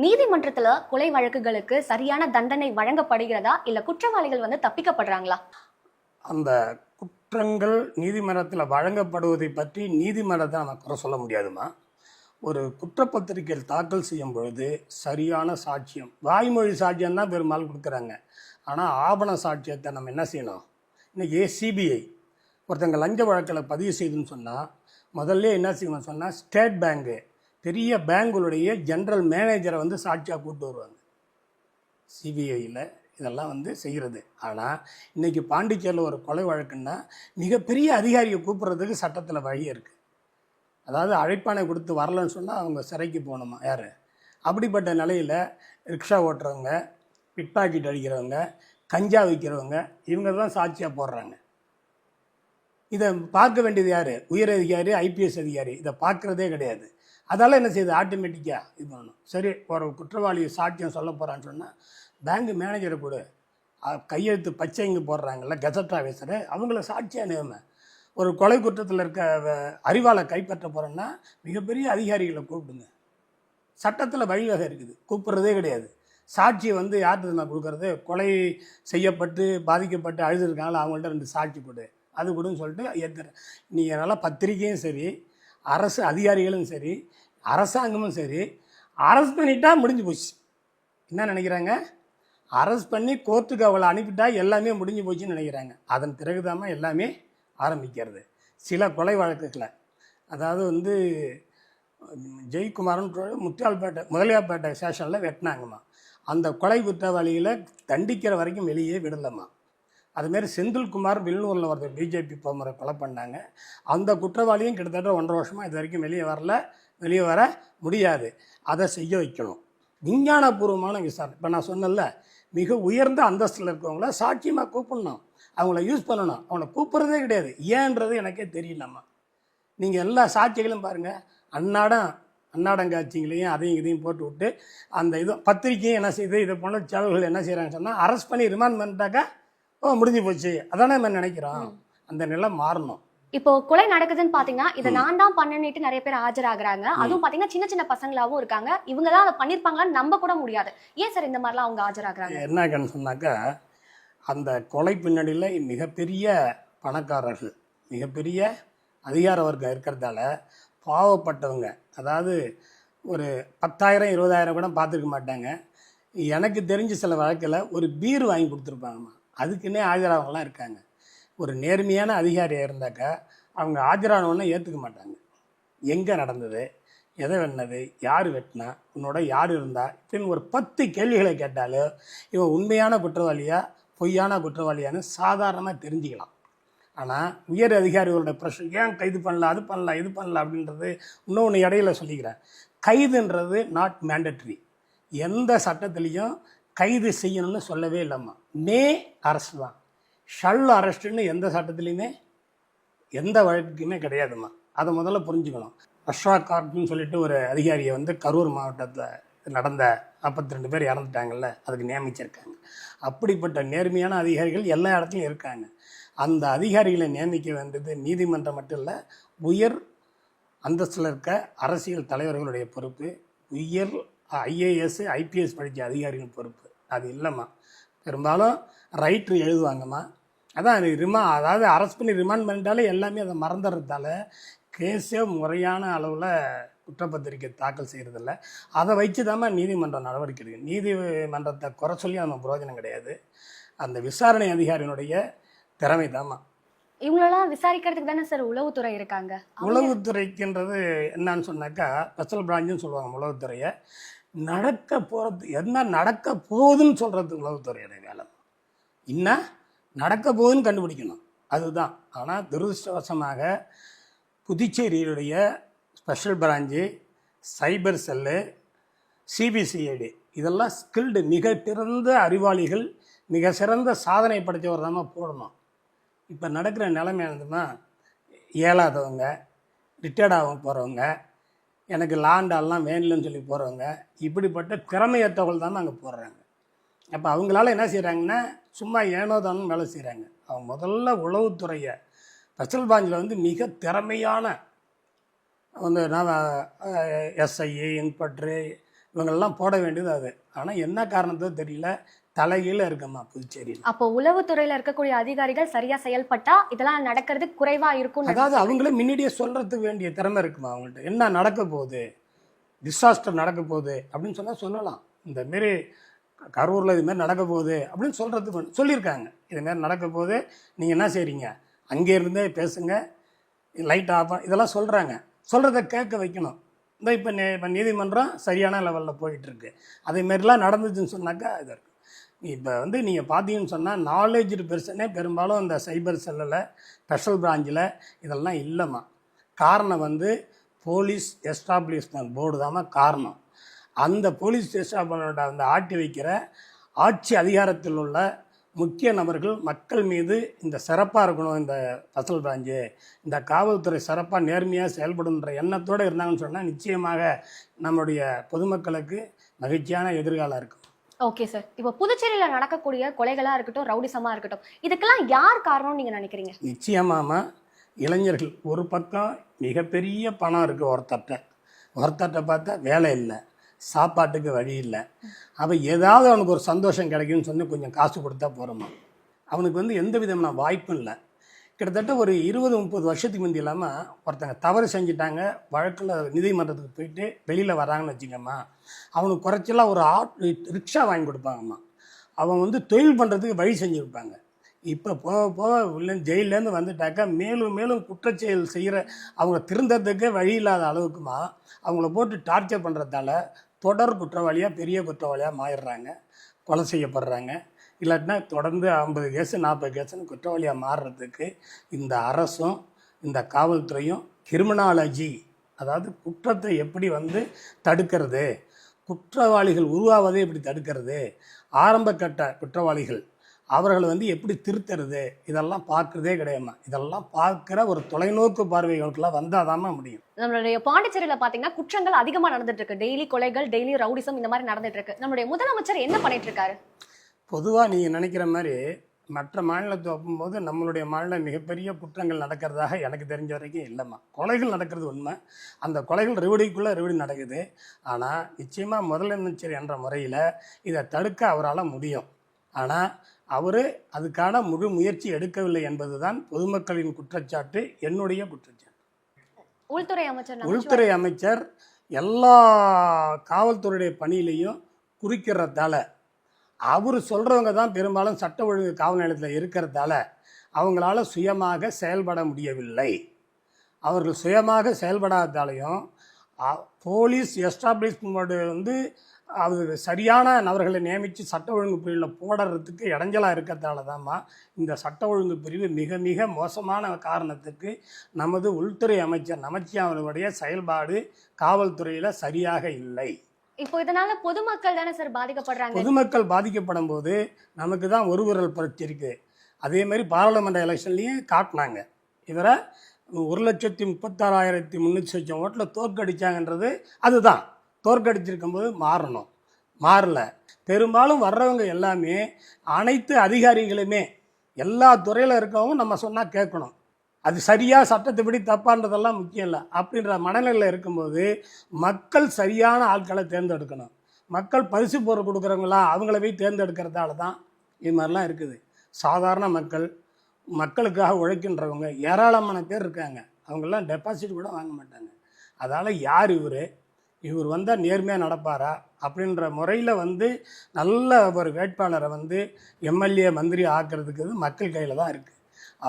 நீதிமன்றத்துல கொலை வழக்குகளுக்கு சரியான தண்டனை வழங்கப்படுகிறதா இல்ல குற்றவாளிகள் தப்பிக்கப்படுறாங்களா? அந்த குற்றங்கள் நீதிமன்றத்தில் வழங்கப்படுவதை பற்றி நீதிமன்றத்தை நம்ம குறை சொல்ல முடியாதுமா. ஒரு குற்றப்பத்திரிகையில் தாக்கல் செய்யும் பொழுது சரியான சாட்சியம், வாய்மொழி சாட்சியம் தான் பெரும்பாலும் கொடுக்குறாங்க. ஆனால் ஆவண சாட்சியத்தை நம்ம என்ன செய்யணும்? இன்றைக்கி சிபிஐ ஒருத்தங்க லஞ்ச வழக்கில் பதிவு செய்துன்னு சொன்னால் முதல்ல என்ன செய்யணும்னு சொன்னால் ஸ்டேட் பேங்கு பெரிய பேங்குகளுடைய ஜென்ரல் மேனேஜரை சாட்சியாக கூப்பிட்டு வருவாங்க. சிபிஐயில் இதெல்லாம் செய்கிறது. ஆனால் இன்றைக்கி பாண்டிச்சேரியில் ஒரு கொலை வழக்குன்னா மிகப்பெரிய அதிகாரியை கூப்பிட்றதுக்கு சட்டத்தில் வழி இருக்குது. அதாவது அழைப்பானை கொடுத்து வரலன்னு சொன்னால் அவங்க சிறைக்கு போகணுமா? யார்? அப்படிப்பட்ட நிலையில் ரிக்ஷா ஓட்டுறவங்க, பிட் பாக்கெட் அடிக்கிறவங்க, கஞ்சா விற்கிறவங்க, இவங்க தான் சாட்சியாக போடுறாங்க. இதை பார்க்க வேண்டியது யார்? உயர் அதிகாரி, ஐபிஎஸ் அதிகாரி. இதை பார்க்குறதே கிடையாது. அதால் என்ன செய்யுது? ஆட்டோமேட்டிக்காக இது பண்ணணும். சரி, ஒரு குற்றவாளி சாட்சியம் சொல்ல போகிறான்னு சொன்னால் பேங்க் மேனேஜரை கூட கையெழுத்து பச்சைங்க போடுறாங்கல்ல கெசட் ஆஃபீஸரு, அவங்கள சாட்சியாக நியம. ஒரு கொலை குற்றத்தில் இருக்க அறிவாளை கைப்பற்ற போகிறோன்னா மிகப்பெரிய அதிகாரிகளை கூப்பிடுங்க. சட்டத்தில் வழிவகை இருக்குது, கூப்பிட்றதே கிடையாது. சாட்சியை யார்கிட்ட நான் கொடுக்குறது? கொலை செய்யப்பட்டு பாதிக்கப்பட்டு அழுதுருக்காங்களா, அவங்கள்ட்ட 2 சாட்சி கொடு, அது கொடுன்னு சொல்லிட்டு ஏற்கிறேன். நீங்கள் நல்லா பத்திரிக்கையும் சரி, அரசு அதிகாரிகளும் சரி, அரசாங்கமும் சரி, அரெஸ்ட் பண்ணிட்டா முடிஞ்சு போச்சு. என்ன நினைக்கிறாங்க? அரெஸ்ட் பண்ணி கோர்ட்டுக்கு அவளை அனுப்பிட்டா எல்லாமே முடிஞ்சு போச்சுன்னு நினைக்கிறாங்க. அதன் பிறகுதாம்மா எல்லாமே ஆரம்பிக்கிறது. சில கொலை வழக்குகளை, அதாவது ஜெயக்குமாரன் முதலியார்பேட்டை ஸ்டேஷனில் வெட்டினாங்கம்மா. அந்த கொலை குற்றவாளிகளை தண்டிக்கிற வரைக்கும் வெளியே விடலம்மா. அதுமாரி செந்தில்குமார் வில்நூரில் ஒருத்தர் பிஜேபி போமுறை கொலை பண்ணாங்க. அந்த குற்றவாளியும் கிட்டத்தட்ட 1.5 வருஷமாக இது வரைக்கும் வெளியே வர முடியாது. அதை செய்ய வைக்கணும். விஞ்ஞானபூர்வமான விசாரணை. இப்போ நான் சொன்னல, மிக உயர்ந்த அந்தஸ்தில் இருக்கவங்கள சாட்சியமாக கூப்பிடணும், அவங்கள யூஸ் பண்ணணும். அவங்கள கூப்பிட்றதே கிடையாது. ஏன்றது எனக்கே தெரியலம்மா. நீங்கள் எல்லா சாட்சிகளும் பாருங்கள், அன்னாடங்காட்சிங்களையும் அதையும் இதையும் போட்டு விட்டு அந்த பத்திரிக்கையும் என்ன செய்யுது, இதை போன்ற சேனல்கள் என்ன செய்கிறாங்கன்னு சொன்னால் அரெஸ்ட் பண்ணி ரிமாண்ட் பண்ணிட்டாக்கா முடிஞ்சு போச்சு. அதானே நம்ம நினைக்கிறோம். அந்த நிலை மாறணும். இப்போ கொலை நடக்குதுன்னு பாத்தீங்கன்னா இதை நான் தான் பண்ணனிட்டு நிறைய பேர் ஆஜராகிறாங்க. அதுவும் பாத்தீங்கன்னா சின்ன சின்ன பசங்களாவும் இருக்காங்க. இவங்க தான் அதை பண்ணிருப்பாங்களான்னு நம்ப கூட முடியாது. ஏன் சார் இந்த மாதிரிலாம் அவங்க ஆஜராகிறாங்க? என்னன்னு சொன்னாக்கா, அந்த கொலை பின்னணியில் மிகப்பெரிய பணக்காரர்கள், மிகப்பெரிய அதிகார வர்க்கம் இருக்கிறதால பாவப்பட்டவங்க, அதாவது ஒரு 10,000 20,000 கூட பார்த்துருக்க மாட்டாங்க. எனக்கு தெரிஞ்ச சில வழக்கில் ஒரு பீர் வாங்கி கொடுத்துருப்பாங்கம்மா. அதுக்குன்னே ஆஜராகவங்களாம் இருக்காங்க. ஒரு நேர்மையான அதிகாரியாக இருந்தாக்கா அவங்க ஆஜரானவொன்னே ஏற்றுக்க மாட்டாங்க. எங்கே நடந்தது, எதை வெட்டினது, யார் வெட்டினா, உன்னோட யார் இருந்தா, இப்படின்னு ஒரு 10 கேள்விகளை கேட்டாலும் இவன் உண்மையான குற்றவாளியா பொய்யான குற்றவாளியான்னு சாதாரணமாக தெரிஞ்சுக்கலாம். ஆனால் உயர் அதிகாரிகளோட ப்ரெஷர், ஏன் கைது பண்ணல, அது பண்ணலாம், இது பண்ணலாம் அப்படின்றது. இன்னொன்று இடையில சொல்லிக்கிறேன், கைதுன்றது நாட் மேண்டட்ரி. எந்த சட்டத்துலேயும் கைது செய்யணும்னு சொல்லவே இல்லைம்மா. அரெஸ்ட் தான். ஷல் அரெஸ்ட்டுன்னு எந்த சட்டத்துலேயுமே எந்த வழக்குக்குமே கிடையாதும்மா. அதை முதல்ல புரிஞ்சுக்கணும். அஷ்ரா கார்ட்னு சொல்லிட்டு ஒரு அதிகாரியை கரூர் மாவட்டத்தில் நடந்த 42 பேர் இறந்துட்டாங்கல்ல, அதுக்கு நியமிச்சிருக்காங்க. அப்படிப்பட்ட நேர்மையான அதிகாரிகள் எல்லா இடத்துலையும் இருக்காங்க. அந்த அதிகாரிகளை நியமிக்க வேண்டியது நீதிமன்றம் மட்டும் இல்லை, உயர் அந்தஸ்தில் இருக்க அரசியல் தலைவர்களுடைய பொறுப்பு, உயர் ஐஏஎஸ் ஐபிஎஸ் படித்த அதிகாரிகள் பொறுப்பு. அது இல்லைம்மா. பெரும்பாலும் ரைட்ரு எழுதுவாங்கம்மா. அதான் அதாவது அரெஸ்ட் பண்ணி ரிமாண்ட் பண்ணிட்டாலே எல்லாமே அதை மறந்துடுறதால கேஸே முறையான அளவில் குற்றப்பத்திரிக்கை தாக்கல் செய்கிறதில்ல. அதை வச்சு தாம்மா நீதிமன்றம் நடவடிக்கை எடுக்குது. நீதிமன்றத்தை குறை சொல்லி நம்ம பிரயோஜனம் கிடையாது. அந்த விசாரணை அதிகாரியினுடைய திறமை தாம்மா. இவங்களெல்லாம் விசாரிக்கிறதுக்கு தானே சார் உளவுத்துறை இருக்காங்க. உளவுத்துறைக்குன்றது என்னன்னு சொன்னாக்கா ஸ்பெஷல் பிரான்ச்சுன்னு சொல்லுவாங்க உளவுத்துறையை. என்ன நடக்க போகுதுன்னு சொல்கிறது உளவுத்துறையோட வேலை. இன்னும் நடக்க போகுதுன்னு கண்டுபிடிக்கணும், அதுதான். ஆனால் துரதிருஷ்டவசமாக புதுச்சேரியுடைய ஸ்பெஷல் பிரான்ச்சு, சைபர் செல்லு, சிபிசிஐடி இதெல்லாம் ஸ்கில்டு மிக பிறந்த அறிவாளிகள், மிக சிறந்த சாதனை படைத்தவர் தான் போடணும். இப்போ நடக்கிற நிலைமை என்னதுன்னா, ஏழாதவங்க, ரிட்டையர்ட் ஆக போகிறவங்க, எனக்கு லாண்டாலாம் வேணலன்னு சொல்லி போகிறவங்க, இப்படிப்பட்ட திறமையற்றவர்கள் தான் அங்கே போடுறாங்க. அப்போ அவங்களால என்ன செய்கிறாங்கன்னா சும்மா ஏனோதானும் வேலை செய்கிறாங்க. அவங்க முதல்ல உளவுத்துறையை ஸ்பெஷல் பிரான்ச்சில் மிக திறமையான நான் எஸ்ஐ, இன்ஸ்பெக்டரு, இவங்கெல்லாம் போட வேண்டியது அது. ஆனால் என்ன காரணத்தோ தெரியல, தலைகீழ இருக்குமா புதுச்சேரியில். அப்போ உளவுத்துறையில இருக்கக்கூடிய அதிகாரிகள் சரியா செயல்பட்டா இதெல்லாம் நடக்கிறது குறைவா இருக்கும். அதாவது அவங்களே முன்னாடியே சொல்கிறதுக்கு வேண்டிய திறமை இருக்குமா அவங்கள்ட்ட. என்ன நடக்க போகுது, டிசாஸ்டர் நடக்க போகுது அப்படின்னு சொன்னால் சொல்லலாம். இந்தமாரி கரூரில் இதுமாரி நடக்க போகுது அப்படின்னு சொல்கிறதுக்கு சொல்லியிருக்காங்க. இதுமாரி நடக்க போகுது, நீங்கள் என்ன செய்கிறீங்க, அங்கே இருந்தே பேசுங்க, லைட் ஆஃப் இதெல்லாம் சொல்கிறாங்க. சொல்கிறத கேட்க வைக்கணும். இந்த இப்போ நீதிமன்றம் சரியான லெவலில் போயிட்டுருக்கு. அதேமாரிலாம் நடந்துச்சுன்னு சொன்னாக்கா இது இருக்கும். இப்போ நீங்கள் பார்த்தீங்கன்னு சொன்னால் நாலேஜ்டு பெர்சனே பெரும்பாலும் இந்த சைபர் செல்லில் ஸ்பெஷல் பிரான்ச்சில் இதெல்லாம் இல்லைம்மா. காரணம் போலீஸ் எஸ்டாப்ளிஷ்மெண்ட் போர்டு தாம்மா காரணம். அந்த போலீஸ் எஸ்டாப்ளிஷ்மெண்ட் அந்த ஆட்டி வைக்கிற ஆட்சி அதிகாரத்தில் உள்ள முக்கிய நபர்கள் மக்கள் மீது இந்த சிறப்பாக இருக்கணும், இந்த ஸ்பெஷல் பிரான்ச்சு, இந்த காவல்துறை சிறப்பாக நேர்மையாக செயல்படுன்ற எண்ணத்தோடு இருந்தாங்கன்னு சொன்னால் நிச்சயமாக நம்முடைய பொதுமக்களுக்கு மகிழ்ச்சியான எதிர்காலம் இருக்கும். ஓகே சார், இப்போ புதுச்சேரியில நடக்கக்கூடிய கொலைகளா இருக்கட்டும், ரவுடிசமா இருக்கட்டும், இதுக்கெல்லாம் யார் காரணம்னு நீங்க நினைக்கிறீங்க? நிச்சயமாமா இளைஞர்கள். ஒரு பக்கம் மிகப்பெரிய பணம் இருக்குது ஒருத்தர்கிட்ட பார்த்தா வேலை இல்லை, சாப்பாட்டுக்கு வழி இல்லை. அவன் ஏதாவது அவனுக்கு ஒரு சந்தோஷம் கிடைக்குன்னு சொல்லி கொஞ்சம் காசு கொடுத்தா போகிறோமா. அவனுக்கு எந்த விதமான வாய்ப்பும் இல்லை. கிட்டத்தட்ட ஒரு 20-30 வருஷத்துக்கு முந்தி இல்லாமல் ஒருத்தங்க தவறு செஞ்சிட்டாங்க, வழக்கில் நீதிமன்றத்துக்கு போயிட்டு வெளியில் வராங்கன்னு வச்சுக்கம்மா, அவனுக்கு குறைச்சலாம் ஒரு ரிக்ஷா வாங்கி கொடுப்பாங்கம்மா. அவன் தொழில் பண்ணுறதுக்கு வழி செஞ்சு கொடுப்பாங்க. இப்போ போக போக உள்ள ஜெயிலேருந்து வந்துட்டாக்கா மேலும் மேலும் குற்றச்செயல் செய்கிற அவங்க திருந்ததுக்கே வழி இல்லாத அளவுக்குமா அவங்கள போட்டு டார்ச்சர் பண்ணுறதால தொடர் குற்றவாளியாக பெரிய குற்றவாளியாக மாறிடுறாங்க, கொலை செய்யப்படுறாங்க. இல்லாட்டினா தொடர்ந்து 50 கேஸு 40 கேஸுன்னு குற்றவாளியாக மாறுறதுக்கு இந்த அரசும் இந்த காவல்துறையும் கிரிமினாலஜி, அதாவது குற்றத்தை எப்படி தடுக்கிறது, குற்றவாளிகள் உருவாவதை எப்படி தடுக்கிறது, ஆரம்ப கட்ட குற்றவாளிகள் அவர்களை எப்படி திருத்துறது, இதெல்லாம் பார்க்குறதே கிடையாதுமா. இதெல்லாம் பார்க்குற ஒரு தொலைநோக்கு பார்வைகளுக்கெல்லாம் வந்தால் தாம்மா முடியும். நம்மளுடைய பாண்டிச்சேரியில் பார்த்தீங்கன்னா குற்றங்கள் அதிகமாக நடந்துட்டு இருக்கு. டெய்லி கொலைகள், டெய்லி ரவுடிசம் இந்த மாதிரி நடந்துட்டு இருக்கு. நம்மளுடைய முதலமைச்சர் என்ன பண்ணிட்டு இருக்காரு? பொதுவாக நீங்கள் நினைக்கிற மாதிரி மற்ற மாநிலத்தை ஒப்பும்போது நம்மளுடைய மாநிலம் மிகப்பெரிய குற்றங்கள் நடக்கிறதாக எனக்கு தெரிஞ்ச வரைக்கும் இல்லைம்மா. கொலைகள் நடக்கிறது உண்மை, அந்த கொலைகள் ரெவடிக்குள்ளே ரெவடி நடக்குது. ஆனால் நிச்சயமாக முதலமைச்சர் என்ற முறையில் இதை தடுக்க அவரால் முடியும். ஆனால் அவர் அதுக்கான முழு முயற்சி எடுக்கவில்லை என்பது தான் பொதுமக்களின் குற்றச்சாட்டு, என்னுடைய குற்றச்சாட்டு. உள்துறை அமைச்சர் எல்லா காவல்துறையுடைய பணியிலையும் குறிக்கிறதால, அவர் சொல்கிறவங்க தான் பெரும்பாலும் சட்ட ஒழுங்கு காவல் நிலையத்தில் இருக்கிறதால அவங்களால சுயமாக செயல்பட முடியவில்லை. அவர்கள் சுயமாக செயல்படாதாலையும் போலீஸ் எஸ்டாப்ளிஷ்மெண்ட் அது சரியான நபர்களை நியமித்து சட்ட ஒழுங்கு பிரிவில் போடுறதுக்கு இடைஞ்சலாக இருக்கிறதால தான்மா இந்த சட்ட ஒழுங்கு பிரிவு மிக மிக மோசமான காரணத்துக்கு நமது உள்துறை அமைச்சர் நமச்சிவாயம் அவர்களுடைய செயல்பாடு காவல்துறையில் சரியாக இல்லை. இப்போ இதனால பொதுமக்கள் தானே சார் பாதிக்கப்படுறாங்க. பொதுமக்கள் பாதிக்கப்படும் போது நமக்கு தான் ஒரு விரல் பரீட்சை இருக்குது. அதே மாதிரி பாராளுமன்ற எலெக்ஷன்லேயும் காட்டினாங்க, இவரை 1,36,300 ஓட்டில் தோற்கடிச்சாங்கன்றது அதுதான். தோற்கடிச்சிருக்கும்போது மாறல. பெரும்பாலும் வர்றவங்க எல்லாமே அனைத்து அதிகாரிகளுமே எல்லா துறையில் இருக்கவங்க நம்ம சொன்னால் கேட்கணும். அது சரியாக சட்டத்தைப்படி தப்பான்றதெல்லாம் முக்கியம் இல்லை. அப்படின்ற மனநிலையில் இருக்கும்போது மக்கள் சரியான ஆட்களை தேர்ந்தெடுக்கணும். மக்கள் பரிசு பொருள் கொடுக்குறவங்களா அவங்கள போய் தேர்ந்தெடுக்கிறதால தான் இது மாதிரிலாம் இருக்குது. சாதாரண மக்களுக்காக உழைக்கின்றவங்க ஏராளமான பேர் இருக்காங்க, அவங்கெல்லாம் டெபாசிட் கூட வாங்க மாட்டாங்க. அதனால் யார் இவர் வந்தால் நேர்மையாக நடப்பாரா அப்படின்ற முறையில் நல்ல ஒரு வேட்பாளரை எம்எல்ஏ மந்திரி ஆக்கிறதுக்கு மக்கள் கையில் தான் இருக்குது.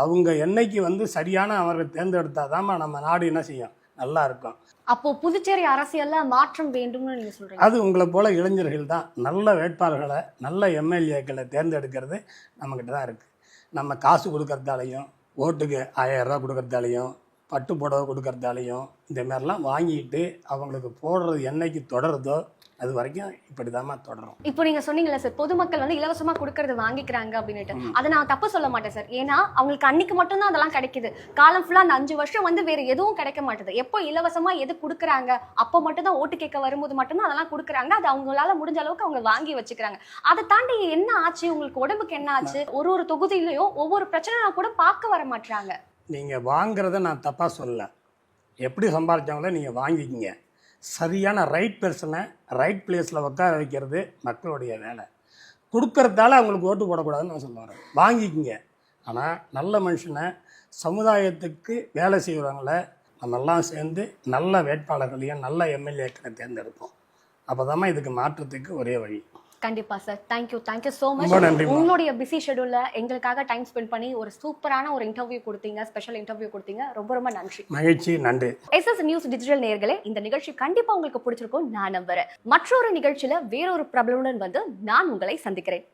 அவங்க என்னைக்கு சரியான அவரை தேர்ந்தெடுத்தால் தான் நம்ம நாடு என்ன செய்யும், நல்லா இருக்கும். அப்போ புதுச்சேரி அரசியல்ல மாற்றம் வேண்டும்னு நீங்க சொல்றீங்க? அது உங்களை போல இளைஞர்கள் தான் நல்ல வேட்பாளர்களை, நல்ல எம்எல்ஏக்களை தேர்ந்தெடுக்கிறது நம்மக்கிட்ட தான் இருக்குது. நம்ம காசு கொடுக்கறதாலையும், ஓட்டுக்கு 1000 ரூபா கொடுக்கறதாலையும், பட்டு புடவை கொடுக்கறதாலையும் இந்த மாதிரிலாம் வாங்கிட்டு அவங்களுக்கு போடுறது என்னைக்கு தொடருதோ அது வரைக்கும் இப்படிதாம்மா தொடரும். இப்போ நீங்க சொன்னீங்கல்ல சார், பொதுமக்கள் இலவசமா கொடுக்கறது வாங்கிக்கிறாங்க அப்படின்னுட்டு, அதை நான் தப்பு சொல்ல மாட்டேன் சார். ஏன்னா அவங்களுக்கு அன்னைக்கு மட்டும்தான் அதெல்லாம் கிடைக்குது. காலம் ஃபுல்லா அந்த 5 வருஷம் வேற எதுவும் கிடைக்க மாட்டேது. எப்போ இலவசமா எது கொடுக்குறாங்க அப்போ மட்டும்தான் ஓட்டு கேட்க வரும்போது மட்டும்தான் அதெல்லாம் கொடுக்குறாங்க. அது அவங்களால முடிஞ்ச அளவுக்கு அவங்க வாங்கி வச்சுக்கிறாங்க. அதை தாண்டி என்ன ஆச்சு, உங்களுக்கு உடம்புக்கு என்ன ஆச்சு, ஒரு தொகுதியிலையும் ஒவ்வொரு பிரச்சனை கூட பார்க்க வர மாட்டாங்க. நீங்கள் வாங்குறத நான் தப்பாக சொல்லலை. எப்படி சம்பாதிச்சாங்களோ நீங்கள் வாங்கிக்கிங்க. சரியான ரைட் பர்சனை ரைட் பிளேஸில் உட்கார வைக்கிறது மக்களுடைய வேலை. கொடுக்கறதால அவங்களுக்கு ஓட்டு போடக்கூடாதுன்னு நான் சொல்ல வரேன். வாங்கிக்கங்க, ஆனால் நல்ல மனுஷனை, சமுதாயத்துக்கு வேலை செய்கிறவங்கள நம்மெல்லாம் சேர்ந்து நல்ல வேட்பாளர்களையும் நல்ல எம்எல்ஏக்களை தேர்ந்தெடுப்போம். அப்போதாம்மா இதுக்கு மாற்றத்துக்கு ஒரே வழி. கண்டிப்பா சார். Thank you so much. ரொம்ப நன்றி. உங்களுடைய பிஸி ஷெடியூல்ல எங்களுக்காக டைம் ஸ்பெண்ட் பண்ணி ஒரு சூப்பரான ஒரு இன்டர்வியூ கொடுத்தீங்க, ஸ்பெஷல் இன்டர்வியூ கொடுத்தீங்க. ரொம்ப நன்றி. மகிழ்ச்சி, நன்றி. SS நியூஸ் டிஜிட்டல் நேயர்களே, இந்த நிகழ்ச்சி கண்டிப்பா உங்களுக்கு பிடிச்சிருக்கும் நான் நம்புறேன். மற்றொரு நிகழ்ச்சியில வேறொரு பிரபலமுடன் வந்து நான் உங்களை சந்திக்கிறேன்.